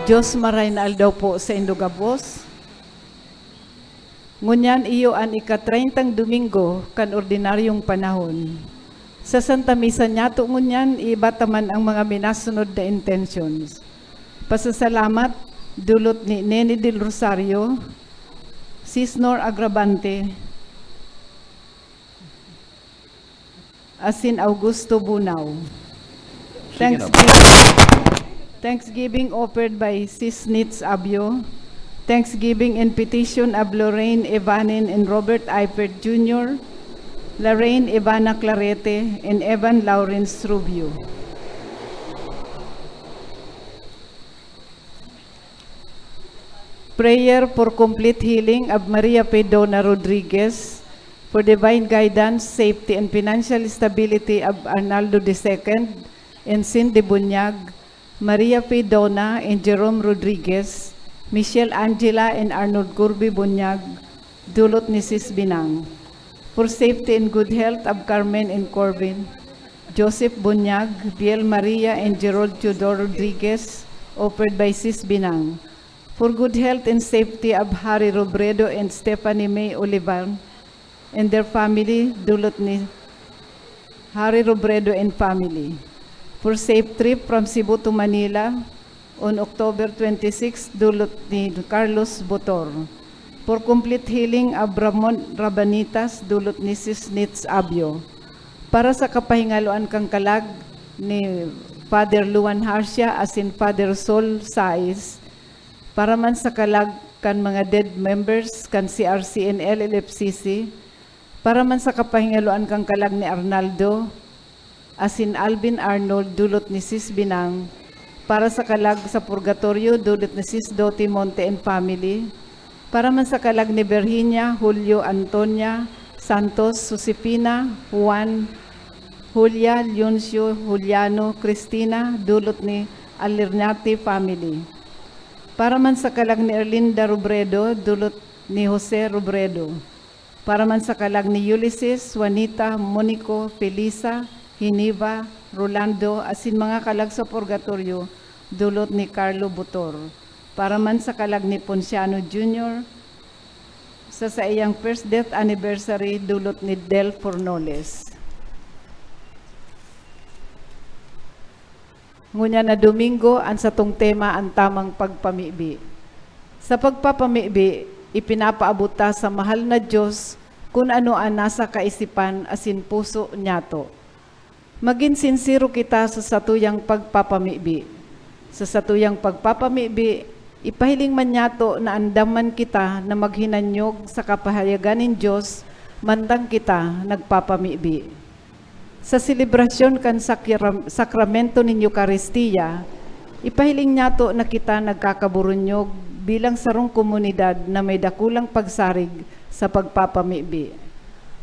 Diyos maraynal daw po sa Indogabos. Ngunyan iyo an ika-30 Domingo kan ordinaryong panahon. Sa Santa Misa nyato ngunyan ibataman ang mga minasunod na intentions. Pasasalamat dulot ni Nene del Rosario, Cisnor Agravante, asin Augusto Bunao. Thanksgiving offered by Sis Nitz Abio. Thanksgiving and petition of Lorraine Evanin and Robert Eifert Jr., Lorraine Ivana Clarete, and Evan Lawrence Rubio. Prayer for complete healing of Maria Pedona Rodriguez, for divine guidance, safety, and financial stability of Arnaldo II and Cindy Bunyag, Maria Pedona and Jerome Rodriguez, Michelle Angela and Arnold Gurbi Bunyag, dulot ni Sis Binang. For safety and good health of Carmen and Corbin, Joseph Bunyag, Biel Maria and Gerald Teodoro Rodriguez, offered by Sis Binang. For good health and safety of Harry Robredo and Stephanie May Olivan and their family, dulot ni Harry Robredo and family. For safe trip from Cebu to Manila on October 26, dulot ni Carlos Botor. For complete healing of Ramon Rabanitas, dulot ni Sis Nitz Abio. Para sa kapahingaloan kang kalag ni Father Luan Harsia as in Father Sol Sais, para man sa kalag kan mga dead members kan CRC and LLFCC, para man sa kapahingaloan kang kalag ni Arnaldo, asin Alvin Arnold, dulot ni Sis Binang, para sa kalag sa Purgatorio, dulot ni Sis Doti Monte and family, para man sa kalag ni Virginia, Julio, Antonia, Santos, Josefina, Juan, Julia, Leoncio, Juliano, Cristina, dulot ni Alirnati family. Para man sa kalag ni Erlinda Robredo, dulot ni Jose Robredo. Para man sa kalag ni Ulysses, Juanita, Monico, Felisa, Hiniva, Rolando, asin mga kalag sa Purgatorio, dulot ni Carlo Butor. Para man sa kalag ni Ponciano Jr., sa iyang first death anniversary, dulot ni Del Fornoles. Ngunya na Domingo, ang satong tema ang tamang pagpamibi. Sa pagpapamibi, ipinapaabuta sa mahal na Diyos kung ano ang nasa kaisipan asin puso nyato. Maging sinsiro kita sa satuyang pagpapamibi. Sa satuyang pagpapamibi, ipahiling man nyato na andaman kita na maghinanyog sa kapahayagan ng Diyos, mandang kita nagpapamibi. Sa selebrasyon kan sakramento ng Eucharistia, ipahiling nyato na kita nagkakaburunyog bilang sarong komunidad na may dakulang pagsarig sa pagpapamibi.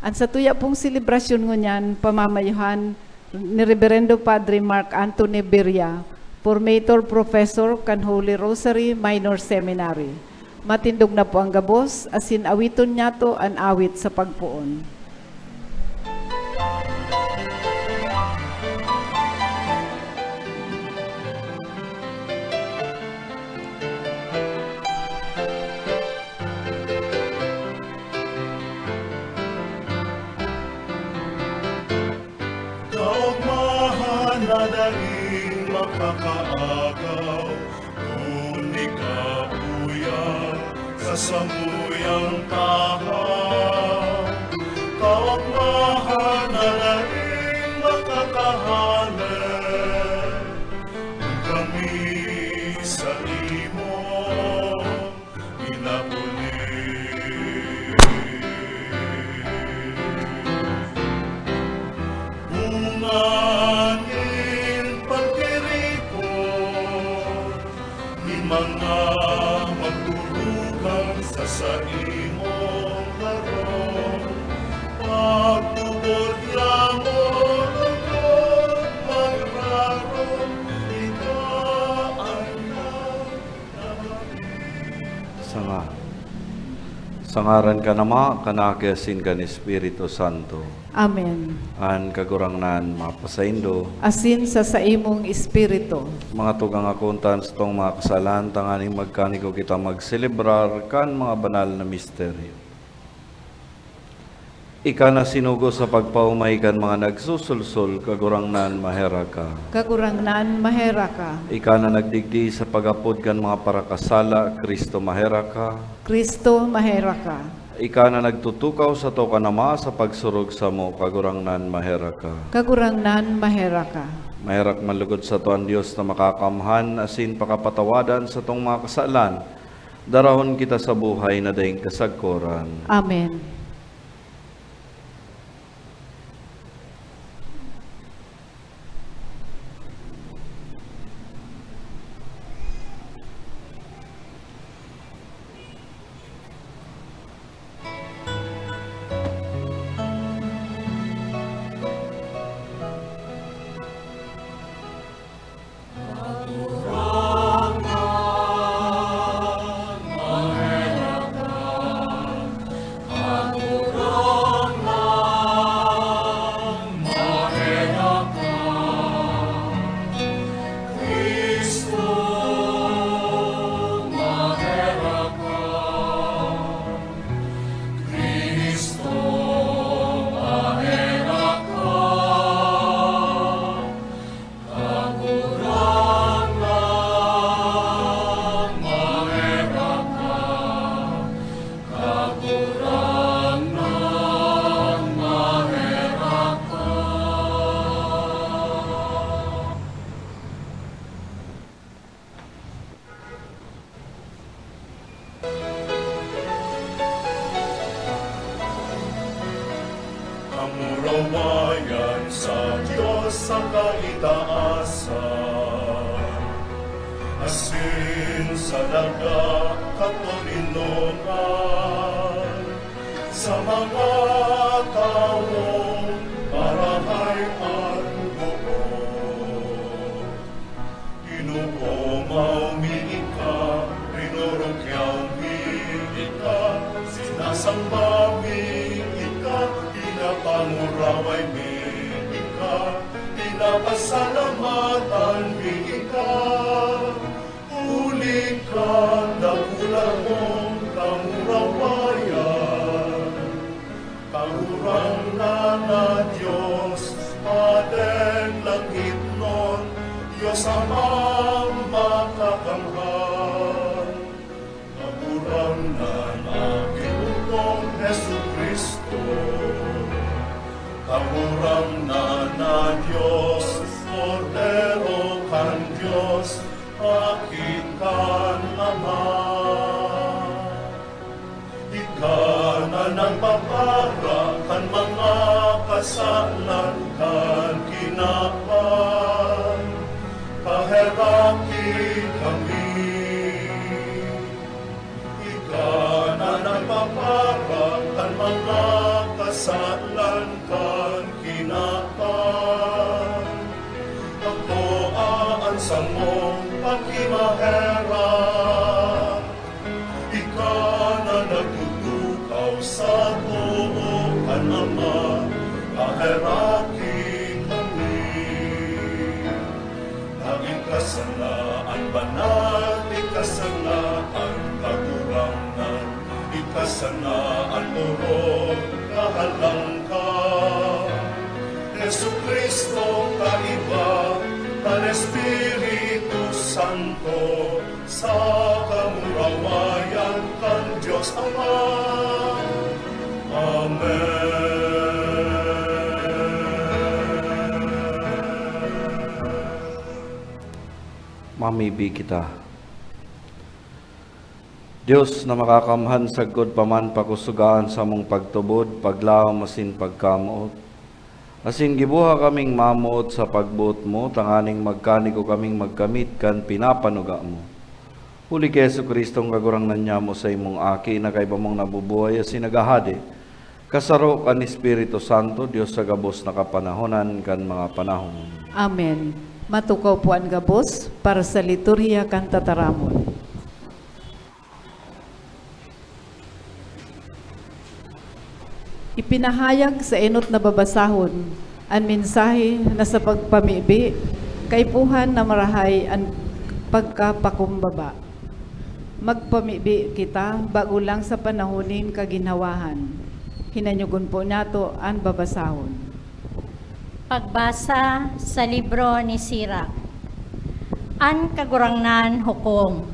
Ang satuya pong selebrasyon ngunyan, pamamayuhan ni Reverendo Padre Mark Anthony Beria, Formator Professor kan Holy Rosary Minor Seminary. Matindog na po ang gabos, asin awiton nyato ang awit sa pagpuon. Dahil makakaagaw, ngunit kauyan sa samuyang tahaw. Kaugmahan na dahil makakahanap, kung kami sa imo inapuli. Mga magturugang sa imong laro, pagtubod lamon lugod magraro, ikaw ay nagdamari. Sama. Sangaran ka nama, kanakasin ka ni Espiritu Santo. Amen. An kagurangnan mapasaindo. Asin sa imong espiritu. Mga tugang akuntan sa tong mga kasalan, tanganing magkaniko kita magselebrar kan mga banal na misteryo. Ika na sinugo sa pagpaumay kan mga nagsusulsul, kagurangnan mahera ka. Kagurangnan mahera ka. Ika na nagdigdi sa pagapod kan mga parakasala, Kristo mahera ka. Kristo mahera ka. Ika na nagtutukaw sa to kanama sa pagsurog sa mo, kagurangnan mahera ka. Kagurangnan mahera ka. Maherak malugod sa to ang Diyos na makakamhan, asin pakapatawadan sa tong mga kasalan. Darahon kita sa buhay na daing kasagkuran. Amen. Kamurawayan sa Diyos sa kaitaasan, asin sa daga katulinungan, sa mga taong barahay at buo. Ginoo maumiika, rinurukyaw miika, sinasamba miika, pinapanguraway miika, pinapasalamatan miika. Uli ka, dakula mong kamurawayan, kahurang na Diyos, Padeng langit nun, Diyos amang makakamhan. Kahurang na Ginoong Hesu Kristo, kahurang na Diyos, Cordero kan Diyos, akin kan Ama. Ika na nagpapara kan mga kasalan kan kinapan, kaheraki kami. Ika na nagpapara kan mga kasalan kan kinapan, ako aan sa mong pagkimahera. Ika na nagtutukaw sa tuo kan Ama, kaheraki kami. Naging kasalaan banal, ikasalaan kagurangan, ikasanaan urong kahalangka. Jesu Kristo kaiba, kan Espiritu Santo, sa kamurawayan kan Diyos Ama. Amen. Mamibi kita. Diyos na makakamhan sagod paman pakusugaan sa mong pagtubod, paglaom masin pagkamuot. Asin gibuha kaming mamuot sa pagbuot mo, tanganing magkaniko kaming magkamit kan pinapanuga mo. Huli kay Jesu Kristong kagurangnan niya mo sa imong aki na kay bamong nabubuhay asin nagahadi. Kasaro kan Espiritu Santo, Diyos sa gabos na kapanahonan kan mga panahon. Amen. Matukaw po ang gabos para sa liturhiya kan tataramon. Ipinahayag sa enot na babasahon ang mensahe na sa pagpamibi, kaipuhan na marahay ang pagkapakumbaba. Magpamibi kita bago lang sa panahonin kaginhawahan. Hinanyugon po nato ang babasahon. Pagbasa sa libro ni Sirach. An kagurangnan hukom,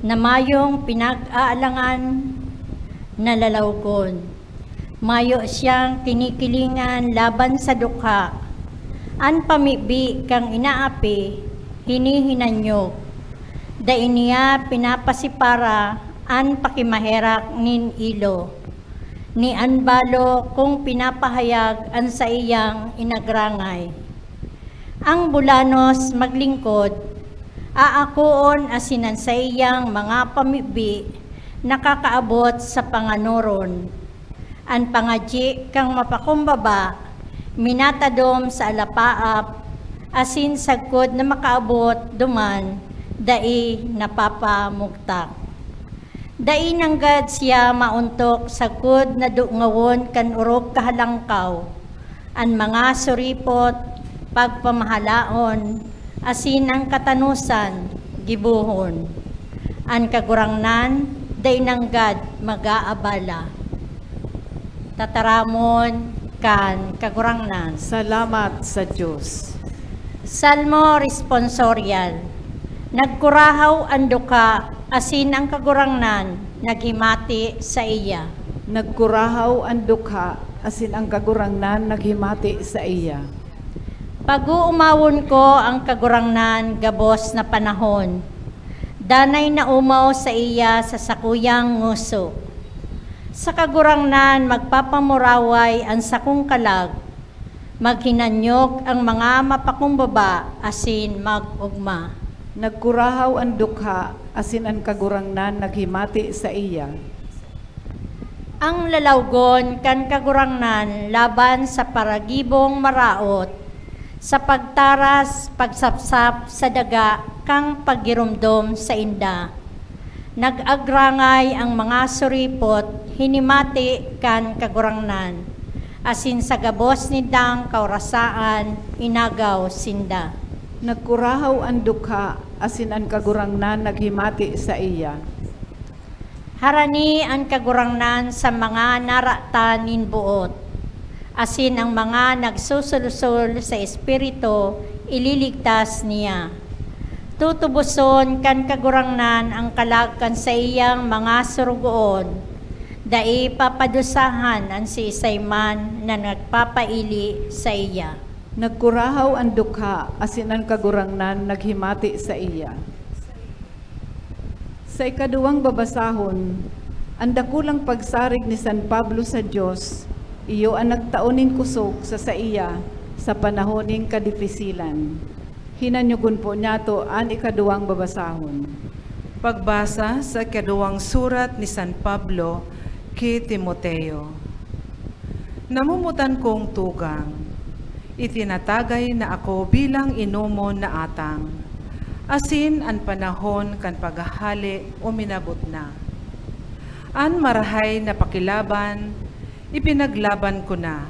na mayong pinag-aalangan na lalawgon. Mayo siyang kinikilingan laban sa dukha. An pamibi kang inaapi, hinihinanyog. Dain niya pinapasipara an pakimaherak nin ilo. Ni anbalo kung pinapahayag an sa iyang inagrangay. Ang bulanos maglingkod, aakuon asinan sa iyang mga pamibi, nakakaabot sa panganoron. An pangadyi kang mapakumbaba, minatadom sa alapaap, asin sagkod na makaabot duman, dai napapamugtak. Dai nanggad siya mauntok sagkod na dungawon kan urog kahalangkaw, an mga suripot, pagpamahalaon, asin ang katanusan, gibuhon. An kagurangnan, dai nanggad mag-aabala. Tataramon kan kagurangnan. Salamat sa Diyos. Salmo responsorial. Nagkurahaw ang duka, asin ang kagurangnan, naghimati sa iya. Nagkurahaw ang dukha, asin ang kagurangnan naghimati sa iya. Pag-uumawon ko ang kagurangnan gabos na panahon. Danay na umaw sa iya sa sakuyang nguso. Sa kagurangnan magpapamuraway ang sakong kalag, maghinanyog ang mga mapakumbaba, asin mag-ugma. Nagkurahaw ang dukha, asin ang kagurangnan naghimati sa iya. Ang lalawgon kan kagurangnan laban sa paragibong maraot, sa pagtaras, pagsapsap sa daga, kang pagirumdom sa inda. Nag-agrangay ang mga suripot, hinimati kan kagurangnan, asin sa gabos ni dang kaurasaan, inagaw sinda. Nagkurahaw ang dukha, asin ang kagurangnan naghimati sa iya. Harani ang kagurangnan sa mga naratanin buot, asin ang mga nagsusulsul sa espiritu, ililigtas niya. Tutubuson kan kagurangnan ang kalagkan sa iyang mga surugoon, dai papadusahan ang si Isayman na nagpapaili sa iya. Nagkurahaw ang dukha, asin ang kagurangnan naghimati sa iya. Sa ikaduwang babasahon, ang dakulang pagsarig ni San Pablo sa Diyos, iyo ang nagtauning kusog sa iya sa panahoning kadipisilan. Hinanyugon po nato ang ikaduwang babasahon. Pagbasa sa ikaduwang surat ni San Pablo kay Timoteo. Namumutan kong tugang, itinatagay na ako bilang inumon na atang, asin ang panahon kan paghahali uminabot na. An marahay na pakilaban, ipinaglaban ko na.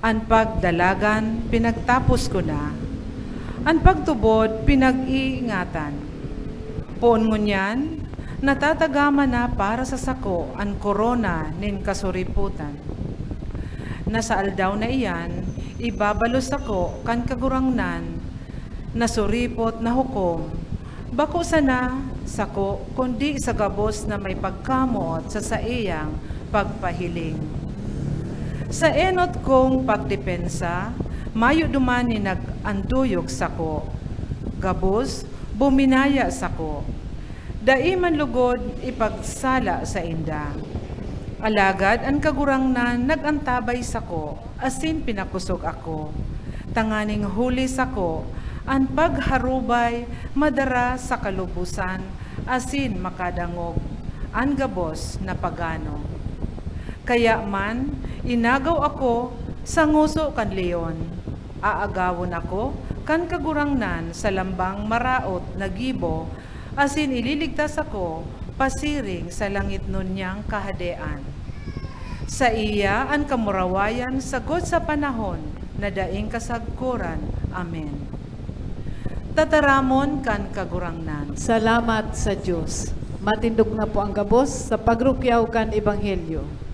An pagdalagan, pinagtapos ko na. Ang pagtubod, pinag-iingatan. Poon ngunyan, natatagama na para sa sako ang korona nin kasuriputan. Nasaal daw na iyan, ibabalos ako kan kagurangnan, nasuripot na hukom, bako sana sako kundi sa gabos na may pagkamot sa saiyang pagpahiling. Sa enot kong pagdepensa, mayo dumani nag-anduyog sako, gabos buminaya sako, dai man lugod ipagsala sa inda. Alagad ang kagurangnan nagantabay sako, asin pinakusog ako, tanganing huli sako, ang pagharubay madara sa kalubusan, asin makadangog, ang gabos na pagano. Kaya man, inagaw ako sa nguso kan leon, aagawon ako kan kagurangnan sa lambang maraot na gibo, asin ililigtas ako pasiring sa langit nun niyang kahadean. Sa iya ang kamurawayan sagot sa panahon na daing kasagkuran. Amen. Tataramon kan kagurangnan. Salamat sa Diyos. Matindog na po ang gabos sa pagrukyaw kan Ebanghelyo.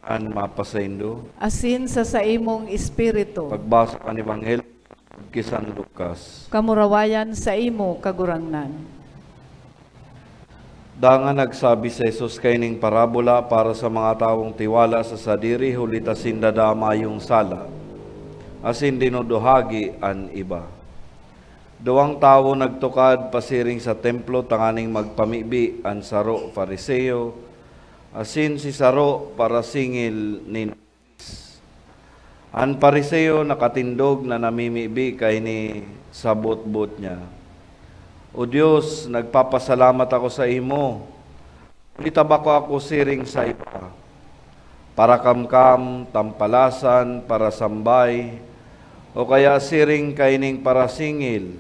An mapasaindo. Asin sa imong espiritu. Pagbasa kan Ebanghelyo kisan Lucas. Kamurawayan sa imo kagurangnan. Dangan nagsabi sa Jesus kaining parabola para sa mga taong tiwala sa sadiri hulitasin dadama yung sala. Asin dinuduhagi an iba. Duwang tawo nagtukad pasiring sa templo tanganing magpamibi an saro Fariseo. Asin si saro para singil ni an Fariseo nakatindog na namimibi kay ni sabot-bot niya. O Diyos, nagpapasalamat ako sa imo. Itabako ako siring sa iba. Para kamkam, tampalasan, para sambay, o kaya siring kaining para singil.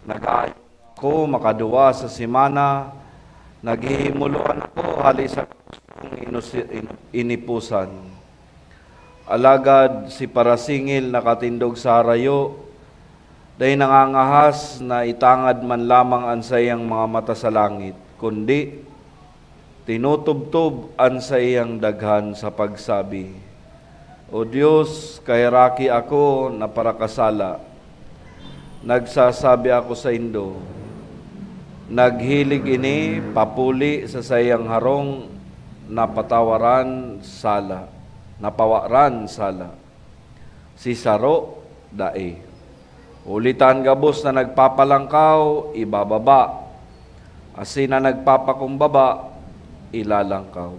Nag-aayon ako makaduwa sa simana, naghihimuluan ako hali sa inipusan. Alagad si parasingil nakatindog sa harayo, dahil nangangahas na itangad man lamang ang sayang mga mata sa langit, kundi tinutubtob ang sayang daghan sa pagsabi, O Diyos, kairaki ako na parakasala. Nagsasabi ako sa indo, naghilig ini papuli sa sayang harong napawaran sala. Si saro dae. Ulitan gabos na nagpapalangkaw, ibababa. Asin na nagpapakumbaba, ilalangkaw.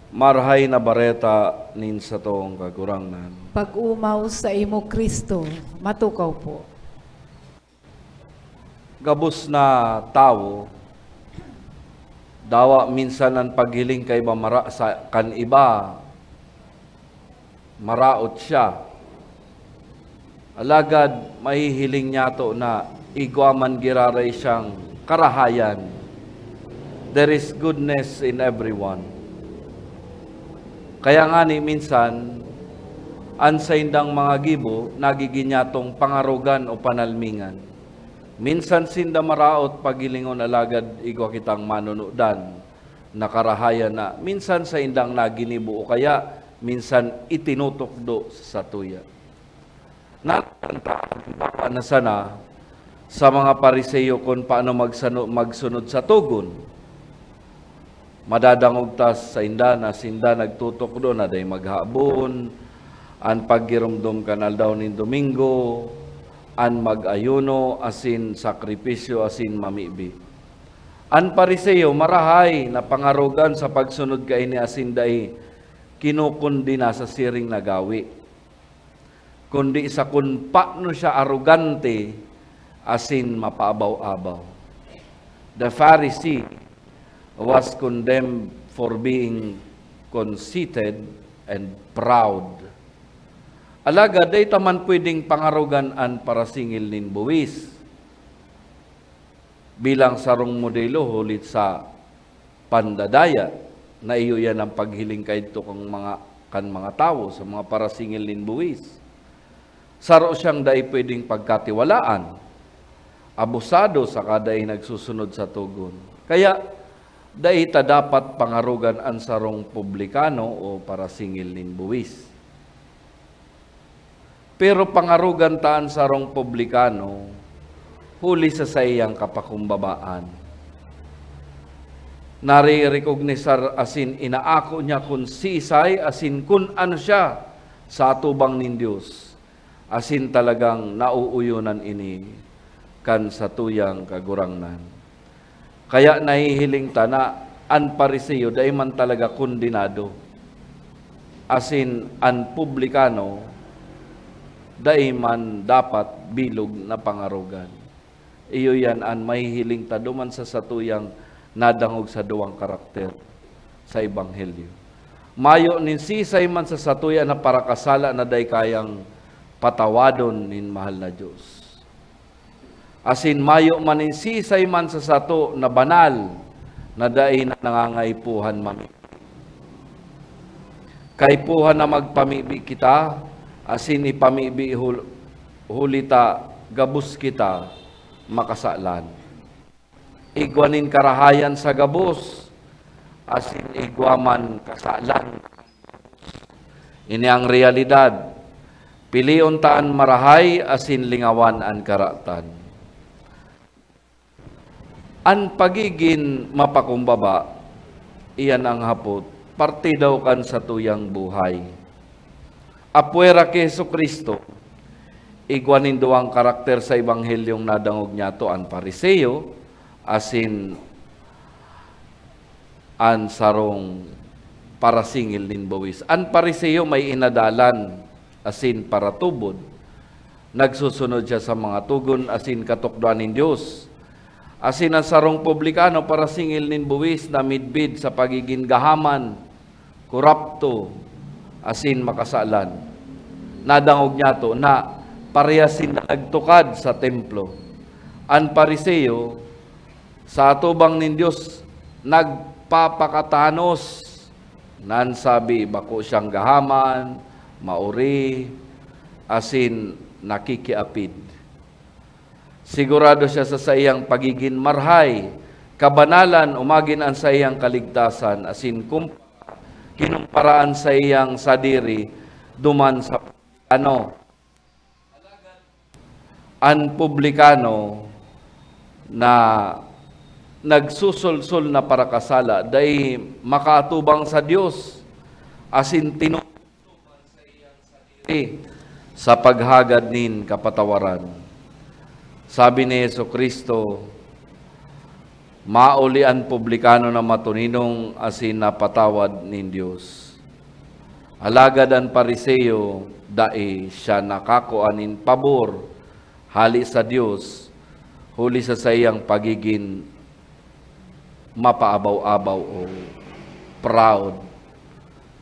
Marhay na bareta nin sa toong kagurangnan. Pag-umaw sa imo Kristo, matukaw po. Gabos na tao, dawa minsan ang paghiling kay mamara sa kan iba, maraot siya. Alagad mahihiling niya to na igwaman giraray siyang karahayan. There is goodness in everyone. Kaya nga ni minsan, an sa indang mga gibo, nagiging niya tong pangarugan o panalmingan. Minsan sinda maraot pagilingon alagad igwa kitang manunudan, nakarahayan na. Minsan sa indang naginibo o kaya minsan itinutukdo sa tuya. Nakanta na sana sa mga Pariseo kung paano magsunod sa tugon. Madadangog tas sa inda na sinda nagtutok do na day maghabon, an paggirumdum kanal daw ni Domingo, an mag-ayuno, asin sakripisyo, asin mamibi. An Pariseo marahay na pangarugan sa pagsunod kay ni asin day kinukundi na sa siring nagawi. Kundi sa kun paano siya arugante, asin mapaabaw-abaw. The Pharisee was condemned for being conceited and proud. Alaga, day taman pwedeng pangarugan an para singil nin buwis. bilang sarong modelo hulit sa pandadaya na iyo yan ang paghiling kayto kan mga tao sa mga parasingil nin buwis. Saro siyang dai pwedeng pagkatiwalaan, abusado sa kaday nagsusunod sa tugon. Kaya dai ta dapat pangarugan ang sarong publikano o parasingil nin buwis. Pero pangarugan taan sarong publikano huli sa sayang kapakumbabaan. Nare-recognisar asin inaako niya kun sisay asin kun ano siya sa atubang nin Diyos. Asin talagang nauuyunan ini kan sa tuyang kagurangnan. Kaya nahihiling ta na an Pariseo dahil man talaga kondinado. Asin an publikano dahil man dapat bilog na pangarugan. Iyo yan an mahihiling ta duman sa satuyang nadangog sa duwang karakter sa Ebanghelyo. Mayo nin sisay man sa satuya na parakasala na day kayang patawadon nin mahal na Diyos. Asin mayo man nin sisay man sa sato na banal na day na nangangaypuhan mami. Kaypuhan na magpamibi kita, asin ipamibi hulita gabus kita makasalan. Igwanin karahayan sa gabos, asin igwaman kasalan. Ini ang realidad. Pilion taan marahay, asin lingawan an karatan. An pagigin mapakumbaba, iyan ang hapot, parte daw kan sa tuyang buhay. Apwera kay Jesucristo, igwanin doang karakter sa Ebanghelyong nadangog niya to an Pariseo, asin an sarong parasingil nin buwis. An Pariseo may inadalan, asin para tubod. Nagsusunod siya sa mga tugon, asin katukduan nin Diyos. Asin ang sarong publikano, parasingil nin buwis na midbid sa pagiging gahaman, korapto, asin makasalan. Nadangog niya to na parehasin na nagtukad sa templo. An Pariseo, sa atubang nin Diyos, nagpapakatanos, nan sabi, bako siyang gahaman, mauri, asin nakikiapid. Sigurado siya sa sayang pagiging marhay, kabanalan, umagin ang sayang kaligtasan, asin kinumparaan sa iyang sadiri, duman sa an publikano na nagsusulsul na parakasala dahil makatubang sa Diyos asin tinutuban sa iyang sadiri sa paghagad nin kapatawaran. Sabi ni Jesucristo, mauli an publikano na matuninong asin napatawad nin Diyos. Alagad ang Pariseo, dai siya nakakuanin pabor, hali sa Diyos, huli sa sayang pagiging mapaabaw-abaw o proud,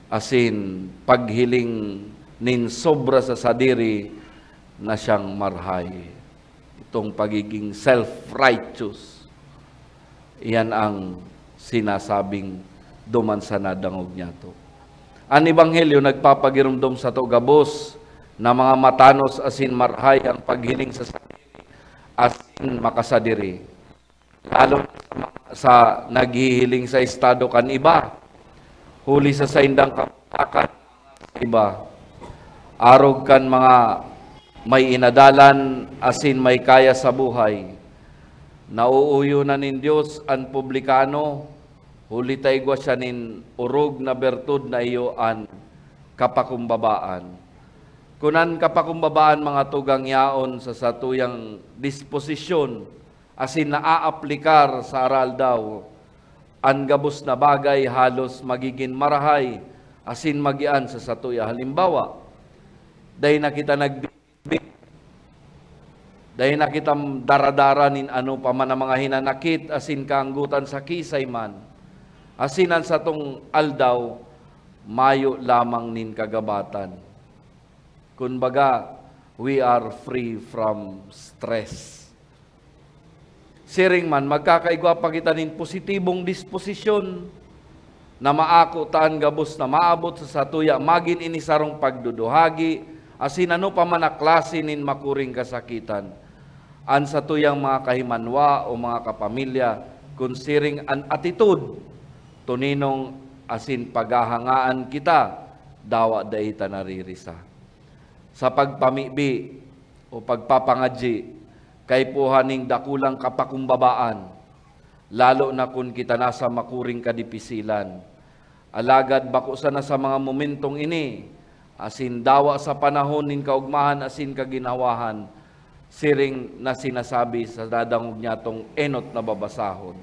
asin paghiling nin sobra sa sadiri na siyang marhay. Itong pagiging self-righteous, iyan ang sinasabing duman sa nadangog niya to. Ang Ebanghelyo nagpapagirumdom sa to gabos na mga matanos asin marhay ang paghiling sa sadiri asin makasadiri. Lalo sa naghihiling sa estado kan iba, huli sa saindang kapatakan iba, arog kan mga may inadalan asin may kaya sa buhay. Nauuyo na nin Diyos ang publikano, huli tayo siya nin urog na bertud na iyo an kapakumbabaan. Kunan kapakumbabaan mga tugang yaon sa satuyang disposisyon, asin naaaplikar sa aral daw, ang gabos na bagay halos magiging marahay, asin magian sa satuya. Halimbawa, dahil nakita dahil nakita daradara nin ano pa man ang mga hinanakit, asin kaanggutan sa kisay man, asinan sa tong aldaw, mayo lamang nin kagabatan. Kumbaga, we are free from stress. Siring man, magkakaigwa pa kita nin positibong disposisyon na maako taan gabos na maabot sa satuya, magin inisarong pagduduhagi, asin ano pa man na klase nin makuring kasakitan. An satuyang mga kahimanwa o mga kapamilya, kunsiring an attitude, tuninong asin paghahangaan kita, dawa daita naririsa. Sa pagpamibi o pagpapangadji, kay puhaning dakulang kapakumbabaan, lalo na kung kita nasa makuring kadipisilan. Alagad bako sana sa mga momentong ini, asin dawa sa panahon nin kaugmahan asin kaginawahan, siring na sinasabi sa dadangog niya tong enot na babasahon.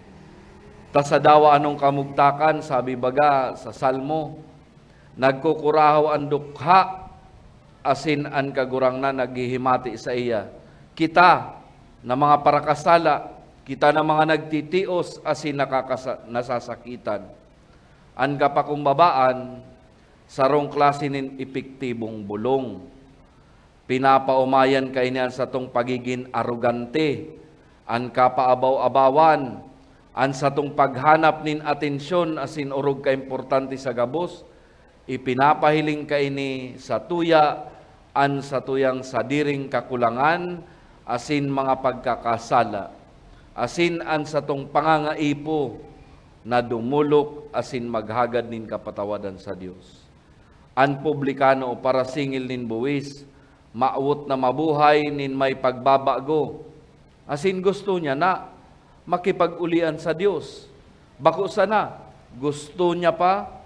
Ta sa dawa anong kamugtakan, sabi baga sa Salmo, nagkukurahaw ang dukha, asin an kagurang na naghihimati sa iya. Kita na mga parakasala, kita na mga nagtitios, asin nasasakitan. An kapakumbabaan, sarong klase nin epektibong bulong. Pinapaumayan kainian sa tong pagiging arugante, an kapaabaw-abawan, an sa tong paghanap nin atensyon asin urog kaimportante sa gabos, ipinapahiling kaini sa tuya, an sa tuyang sadiring kakulangan, asin mga pagkakasala, asin an sa tong pangangaipo, na dumulok asin maghagad nin kapatawadan sa Dios. An publikano para singil nin buwis, maawot na mabuhay nin may pagbabago. Asin gusto niya na makipag-ulian sa Dios. Bako sana, gusto niya pa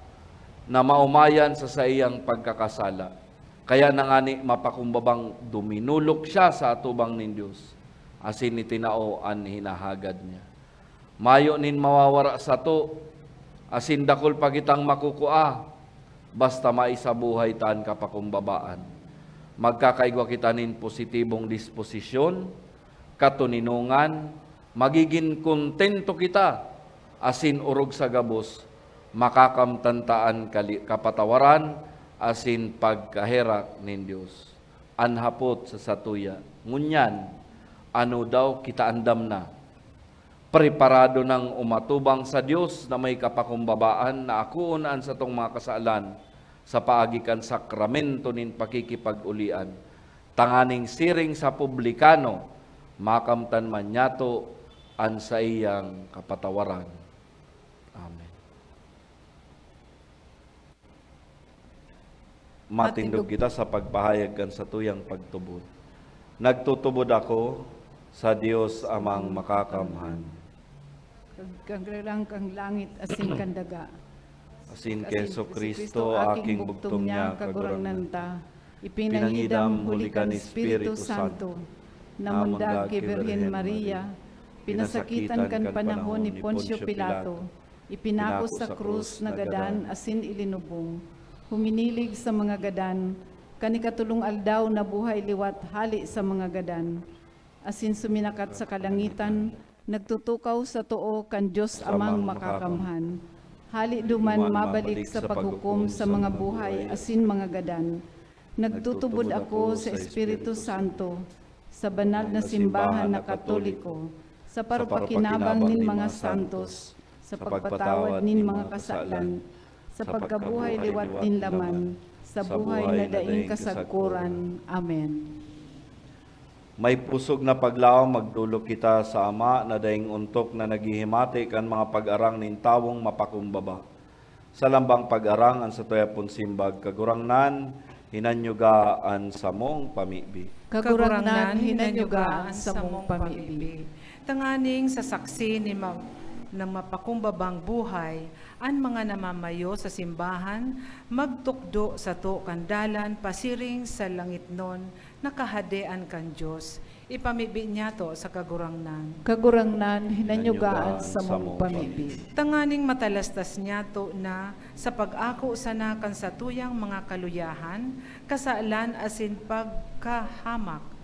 na maumayan sa iyang pagkakasala. Kaya nangani mapakumbabang duminulok siya sa atubang nin Dios. Asin itinao an hinahagad niya. Mayo nin mawawara sa to, asin dakol pa kitang makukua, basta maisabuhay taan kapakumbabaan. Magkakaigwa kita nin positibong disposisyon, katuninungan, magiging kontento kita, asin urog sa gabos, makakamtantaan kapatawaran, asin pagkaherak nin Diyos. Anhapot sa satuya, ngunyan, ano daw kita andam na, preparado ng umatubang sa Diyos na may kapakumbabaan na akuunan sa tong mga kasalan sa paagikan sakramento nin pakikipag-ulian. Tanganing siring sa publikano, makamtan man nyato an sa iyang kapatawaran. Amen. Matindog kita sa pagpahayag kan sa tuyang pagtubod. Nagtutubod ako sa Diyos amang makakamhan. Kaglalang kang langit asin kandaga. Asin Keso Kristo, aking bugtong niya kagurang nanta. Ipinangidam huli ka ni Espiritu Santo. Namundag kay Birhen Maria. Pinasakitan kan panahon ni Poncio Pilato. Ipinako sa krus na gadan asin ilinubong. Huminilig sa mga gadan. Kanikatulong aldaw na buhay liwat hali sa mga gadan. Asin suminakat sa kalangitan, nagtutukaw sa tuo kan Diyos amang makakamhan. Hali duman mabalik sa paghukom sa mga buhay asin mga gadan. Nagtutubod ako sa Espiritu Santo, sa banal na simbahan na Katoliko, sa parupakinabang nin mga santos, sa pagpatawad nin mga kasalan, sa pagkabuhay liwat nin laman, sa buhay na daing kasagkuran. Amen. May pusog na paglaom magdulog kita sa Ama na daing untok na naghihimati kan mga pag-arang nin tawong mapakumbaba. Sa lambang pag-arang ang sa tuyapon simbag kagurangnan, hinanyugaan sa mong pamibi. Kagurangnan, hinanyugaan sa mong pamibi. Tanganing sa saksi ni ng mapakumbabang buhay, ang mga namamayo sa simbahan, magtukdo sa to kandalan, pasiring sa langit nun, nakahadean kan Diyos. Ipamibi niya to sa kagurangnan. Kagurangnan, hinanyugaan sa mong pamibi. Tanganing matalastas niya to na sa pag-ako sana kan sa tuyang mga kaluyahan, kasaalan asin pagkahamak.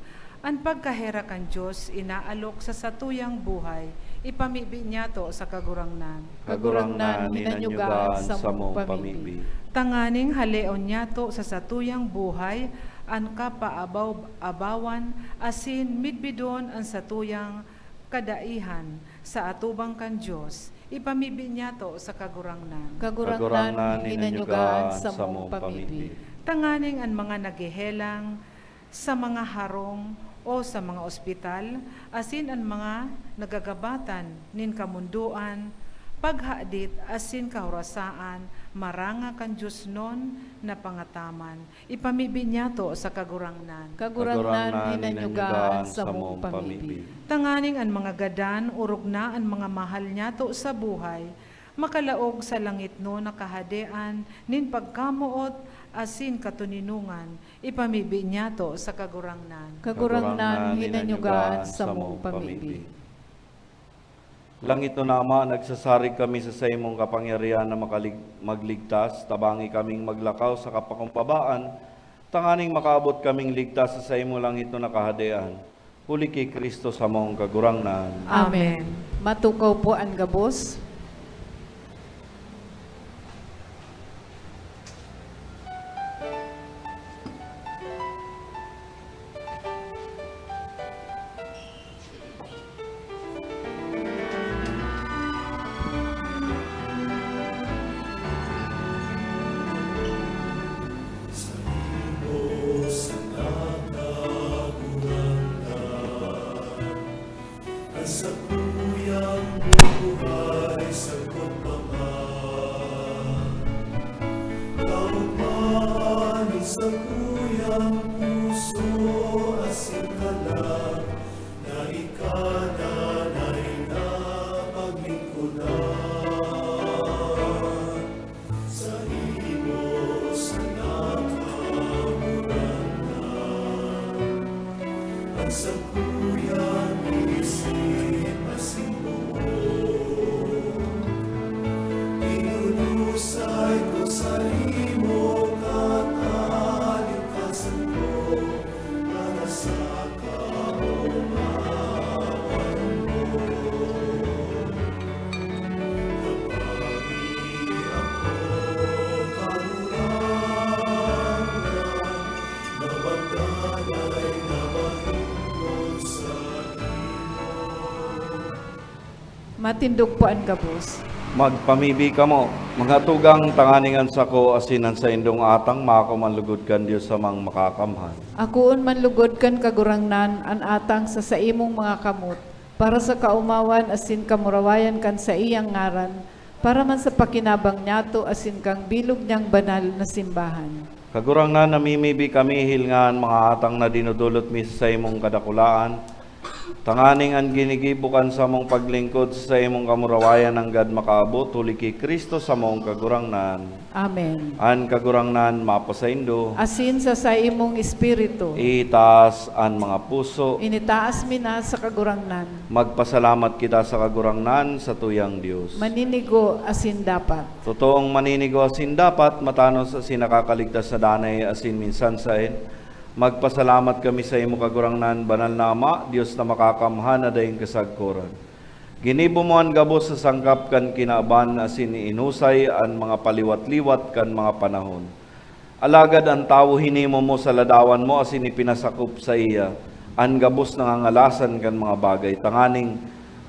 Ang pagkahera kan Diyos, inaalok sa satuyang buhay, ipamibi niya to sa kagurangnan. Kagurangnan, hinanyugaan sa mong pamibi. Tanganing haleon niya to sa satuyang buhay, ang kapaabaw-abawan, asin midbidon ang satuyang kadaihan sa atubang kan Diyos, ipamibi niya to sa kagurangnan. Kagurangnan hinanyugaan sa mong pamibi. Tanganing ang mga nagihelang sa mga harong o sa mga ospital, asin ang mga nagagabatan nin kamunduan, paghadit asin kahurasaan, maranga kan Diyos non na pangataman. Ipamibi niya to sa kagurangnan. Kagurangnan hinanyugaan sa mong pamibi. Tanganing ang mga gadan, urog na ang mga mahal niya to sa buhay, makalaog sa langit no nakahadean, nin pagkamuot, asin katuninungan, ipamibi niya to sa kagurangnan. Kagurangnan hinanyugaan sa mong pamibi. Langit no Ama, nagsasarig kami sa imong kapangyarihan na magligtas, tabangi kaming maglakaw sa kapakumbabaan, tanganing makaabot kaming ligtas sa imo langit no nakahadean. Huli kay Kristo sa mong kagurangnan. Amen. Matukaw po ang gabos. Matindog po ang gabos. Magpamibi ka mo, mga tugang tanganingan sa ko, asinan sa indong atang, mako manlugod kan Diyos sa mang makakamhan. Akuon manlugod kan kagurangnan, an atang sa imong mga kamot, para sa kaumawan asin kamurawayan kan sa iyang ngaran, para man sa pakinabang niyato asin kang bilog niyang banal na simbahan. Kagurangnan namimibi kami hilngan mga atang na dinudulot mi sa imong kadakulaan, tanganing ang ginigibukan sa mong paglingkod sa imong kamurawayan hanggang makaabot, huli kay Kristo sa mong kagurangnan. Amen. An kagurangnan mapasaindo, Asin sa imong espiritu, itaas an mga puso, initaas mi na sa kagurangnan. magpasalamat kita sa kagurangnan sa tuyang Diyos. Maninigo asin dapat. Totoong maninigo asin dapat, matanos asin nakakaligtas sa danay asin minsan sain. Magpasalamat kami sa imo kagurangnan, banal na Ama, Diyos na makakamhan na dayong kasagkuran. Ginibo mo ang gabos sa sangkap kan kinaaban asin inusay ang mga paliwat-liwat kan mga panahon. Alagad ang tao hinimo mo sa ladawan mo asin ipinasakop sa iya, ang gabos nangangalasan kan mga bagay. Tanganing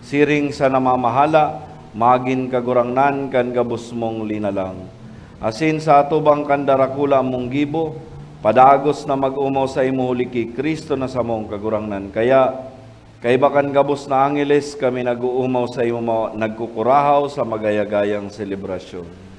siring sa namamahala, magin kagurangnan kan gabos mong linalang. Asin sa atubang kandarakula mong gibo, padagos na mag-umaw sa imo huli kay Kristo na sa mong kagurangnan. Kaya, kay bakan gabos na angeles, kami nag-uumaw sa imo nagkukurahaw sa magayagayang selebrasyon.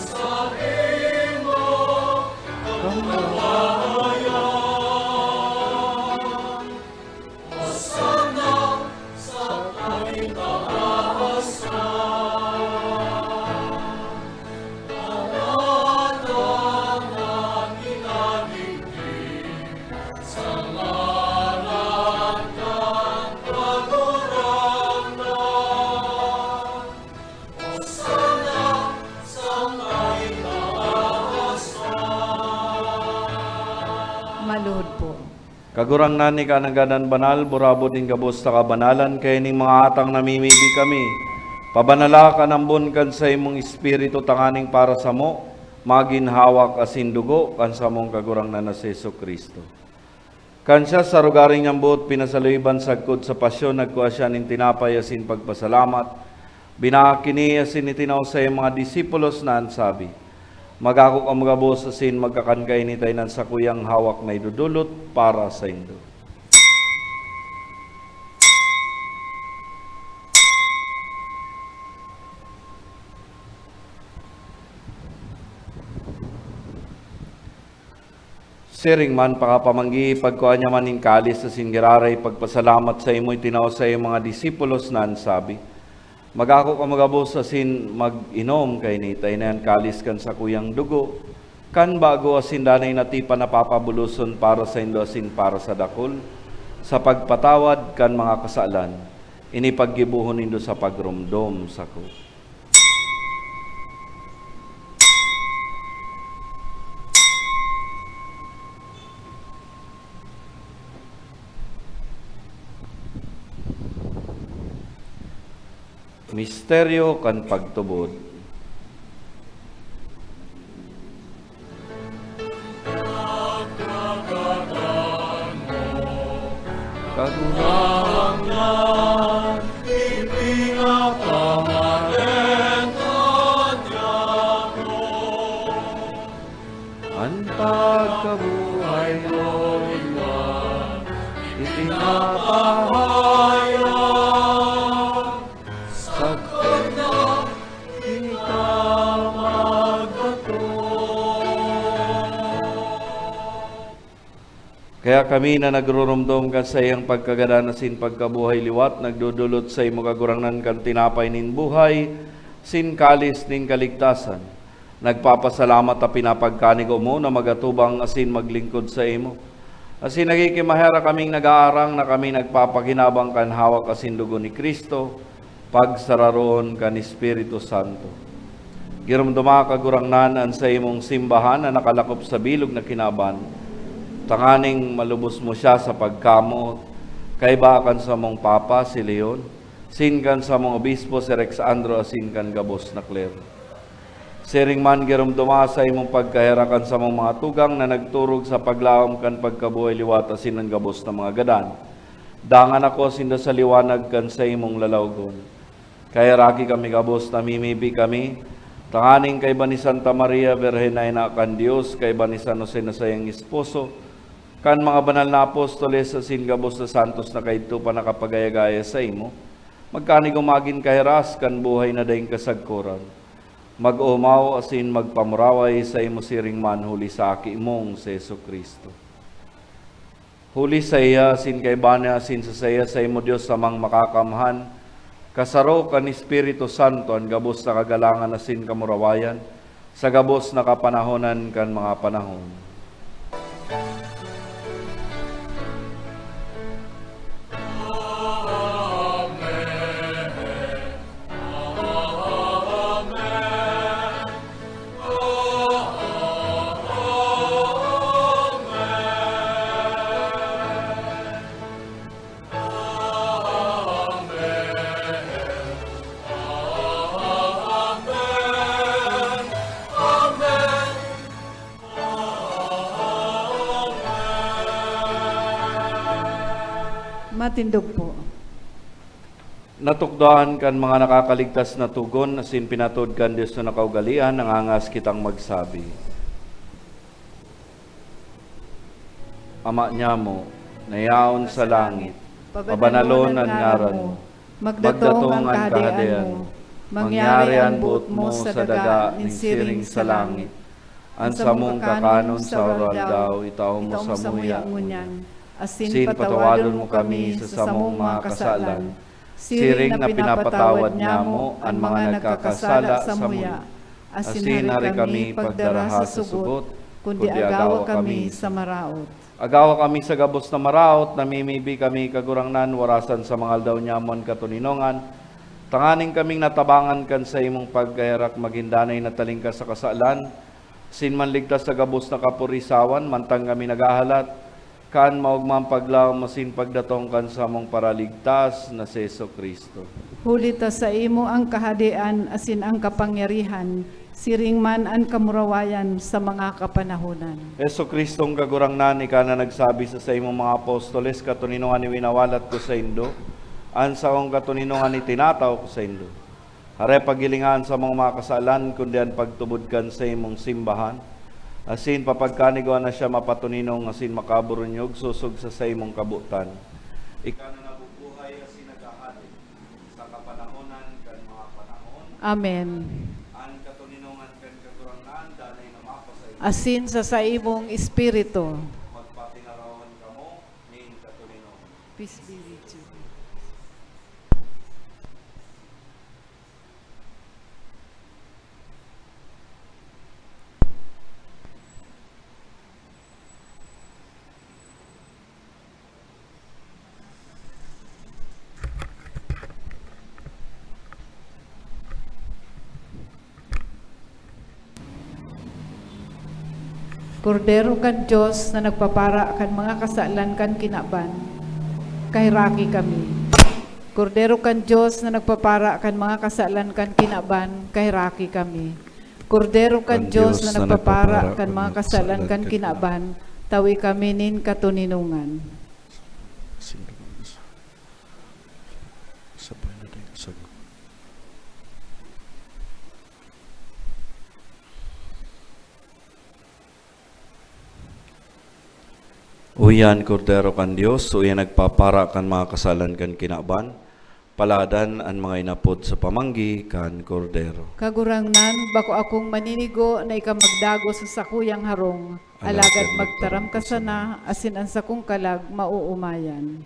Sa Kagurang nani ka nagadan banal, burabo din gabos ta kabanalan, kaya ning mga atang namimibi kami. Pabanala ka nambon kan sa imong espiritu tanganing para sa mo, maginhawak asin dugo, kan sa mong kagurang na Jesu Kristo. Kansya sa rugaring niyang buot, pinasaluiban sagkod sa pasyon, nagkuha siya ning tinapay asin pagpasalamat. Binakini asin itinaw sa mga disipulos na ansabi, magako ka magabos asin magkakankay ni tayo sa kuyang hawak na idudulot para sa indo. Siring man pakapamanggi, pagkuha niya man ng kalis sa singiraray, pagpasalamat sa imo, itinaw sa iyong mga disipulos na ansabi, magako ka magabos asin mag-inom kay ni tayo na yan kalis kan sa kuyang dugo, kan bago asin danay natipa na papabuluson para sa indo asin para sa dakol, sa pagpatawad kan mga kasalan, inipaggibuhon indo sa pagrumdom sa ko. Misteryo kan pagtubod. Kagurangan, ipinapamalenton niyo, antag kabuhay mo iwan, itinapahayag. Kaya kami na nagrurumdom ka sa iyang pagkaganasin pagkabuhay liwat, nagdudulot sa imo kagurangnan kan tinapay nin buhay, sin kalis nin kaligtasan. Nagpapasalamat at pinapagkanigo mo na magatubang asin maglingkod sa imo. Asin nagikimahera kaming nag-aarang na kami nagpapaginabang kan hawak asin dugo ni Kristo, pagsararoon kan Espiritu Santo. Girumduma kagurangnan an sa imong simbahan na nakalakop sa bilog na kinaban, tanganing malubos mo siya sa pagkamot, kay bakan sa mong Papa si Leon, sinkan sa mong Obispo si Rexandro, asinkan gabos na Claire. Siring man girumduma sa imong pagkaherakan sa mong mga tugang na nagturog sa paglawam kan pagkabuhay liwat asinan gabos na mga gadan. Dangan ako sinda sa liwanag kan sa imong lalawgon. Kaya raki kami gabos na mimibi kami, tanganing kay ba ni Santa Maria Virgen na inakan Diyos, kay ba ni San Jose na sayang esposo, kan mga banal na apostoles asin gabos na santos na kaito pa nakapagaya-gaya sa imo, magkani gumagin kahiras kan buhay na daing kasagkuran. Mag-umaw asin magpamuraway sa imo siring man huli sa aki mong sa Jesu Kristo. Huli sa iya asin kay bana asin sa saya sa imo Dios samang makakamhan, kasaro kan Espiritu Santo ang gabos na kagalangan asin kamurawayan, sa gabos na kapanahonan kan mga panahon. Matindog po. Natukdoan kan mga nakakaligtas na tugon, asin pinatod kan Diyos na nakaugalian, nangangas kitang magsabi. Ama niya mo, nayaon sa langit, pabanalon ang ngaran mo, magdatong ang kahadean mo, mangyari ang buot mo sa daga, ninsiring sa langit. Ang samong kakanon sa oral daw, itaw mo sa muya. Asin patawadon mo kami sa samong mga kasalan, siring na pinapatawad niya mo ang mga nagkakasala sa muya. Asin hari kami pagdaraha sa sugot, kundi agawa kami sa maraot. Agawa kami sa gabos na maraot, namimibi kami kagurangnan, warasan sa mga aldaw nyamon katuninongan, tanganing kaming natabangan kan sa imong pagkaherak, magindanay na talingka sa kasalan, sin manligtas sa gabos na kapurisawan, mantang kami nagahalat, kan maugmang paglaom masin pagdatong kan sa mong paraligtas na si Jesucristo. Huli ta sa imo ang kahadian asin ang kapangyarihan, siring man ang kamurawayan sa mga kapanahunan. Jesucristong kagurangnan, ika na nagsabi sa imong mga apostoles, katuninungan ni winawalat ko sa indo, an sa akong katuninungan ni tinataw ko sa indo. Hare pagilingan sa mga kasalan, kundi ang pagtubod kan sa imong simbahan, asin papagkanigawan na siya mapatuninong, asin makaburunyog, susog sa imong kabutan. Ika na nabubuhay, asin nagahati sa kapanahonan kan mga panahon. Amen. Asin sa imong espiritu. Magpatinarawan kamo ning katuninong. Peace be with you. Kordero kan Diyos na nagpapara kan mga kasalan kan kinaban, kahiraki kami. Kordero kan Diyos na nagpapara kan mga kasalan kan kinaban, kahiraki kami. Kordero kan Diyos na nagpapara kan mga kasalan kan kinaban, tawi kami nin katuninungan. Uyan kordero kan Dios, uyan nagpapara kan mga kasalan kan kinaban, paladan ang mga inapod sa pamanggi kan kordero. Kagurangnan, bako akong maninigo na ikamagdago sa sakuyang harong, alagad magtaram ka sana, asin ang sakong kalag mauumayan.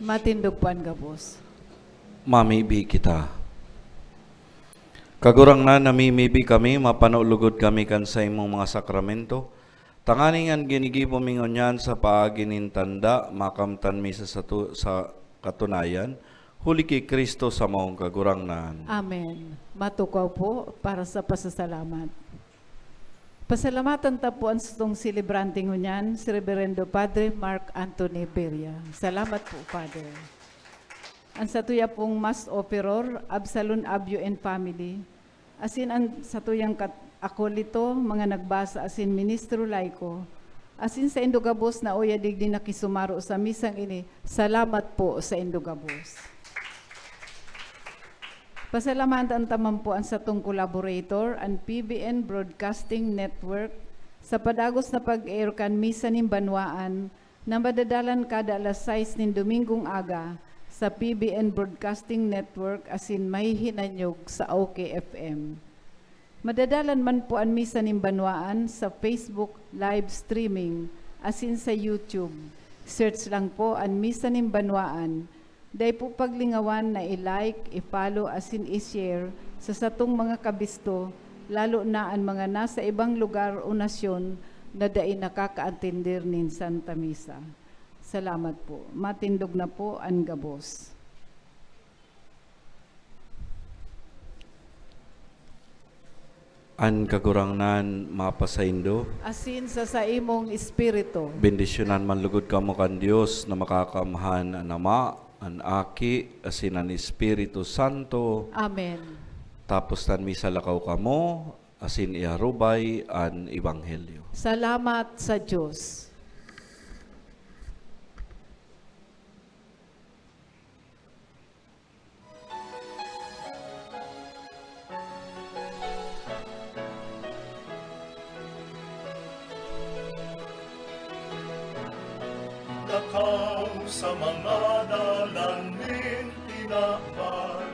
Matindog puan gabos. Mamibi kita. Kagurang na namimibi kami, mapanulugod kami kan sa imong mga sakramento. Tanganing ang ginigibo mingon yan sa paaginin tanda, makamtan mi sa katunayan, huli kay Kristo sa maong kagurang naan. Amen. Matukaw po para sa pasasalamat. Pasalamatan tapuan sa itong silibranting hunyan, si Reverendo Padre Mark Anthony Beria. Salamat po, Father. Ang satuya pong Mass Operor, Absalon Abyo and Family, asin ang satuyang akolito, mga nagbasa asin ministro laiko, asin sa Indogabos na oya digdi nakisumaro sa misang ini, salamat po sa Indogabos. Pasalamatan taman po ang satong collaborator, ang PBN Broadcasting Network, sa padagos na pag-air kan misa ning banwaan, na madadalan kada alas 6 nin Domingong aga, sa PBN Broadcasting Network asin may hinanyog sa OKFM. Madadalan man po ang misa ning banwaan sa Facebook live streaming asin sa YouTube. Search lang po ang misa ning banwaan. Day po paglingawan na i-like, i-follow asin i-share sa satong mga kabisto, lalo na ang mga nasa ibang lugar o nasyon na dai nakakaantindir nin Santa Misa. Salamat po. Matindog na po ang gabos. An kagurangnan mapasaindo, Asin sa imong espiritu. bendisyonan manlugod kamo kan Dios na makakamhan an Ama, an Aki, asin an Espiritu Santo. Amen. Tapos tan misa lakaw kamo, asin iarubay an Ebanghelyo. Salamat sa Diyos. Nakaw sa mga dalanin tinakpan,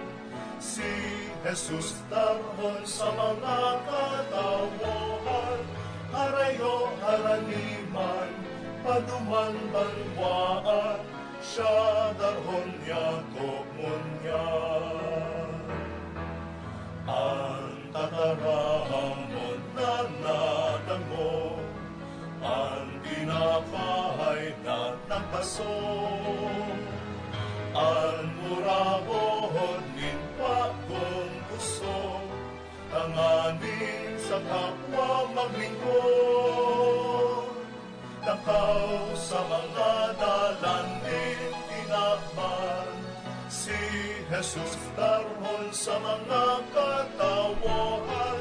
si Jesus tarhon sa mga katawohan, harayo haraniman, paduman banwaan, siya darhon niya komunyan. Ang tatarahamon na nadango, ang pinapahay na nagpaso, ang murabohon nin pagkong puso, tanganin sa kapwa maglingkod. Takaw sa mga dalan din tinakban, si Jesus darhon sa mga katawohan,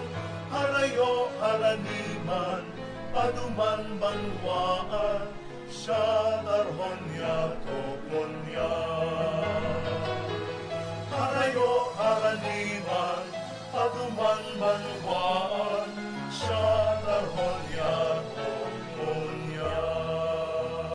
harayo haraniman, paduman banwaan, siya darhon niya komunyan. Harayo haraniman, paduman banwaan,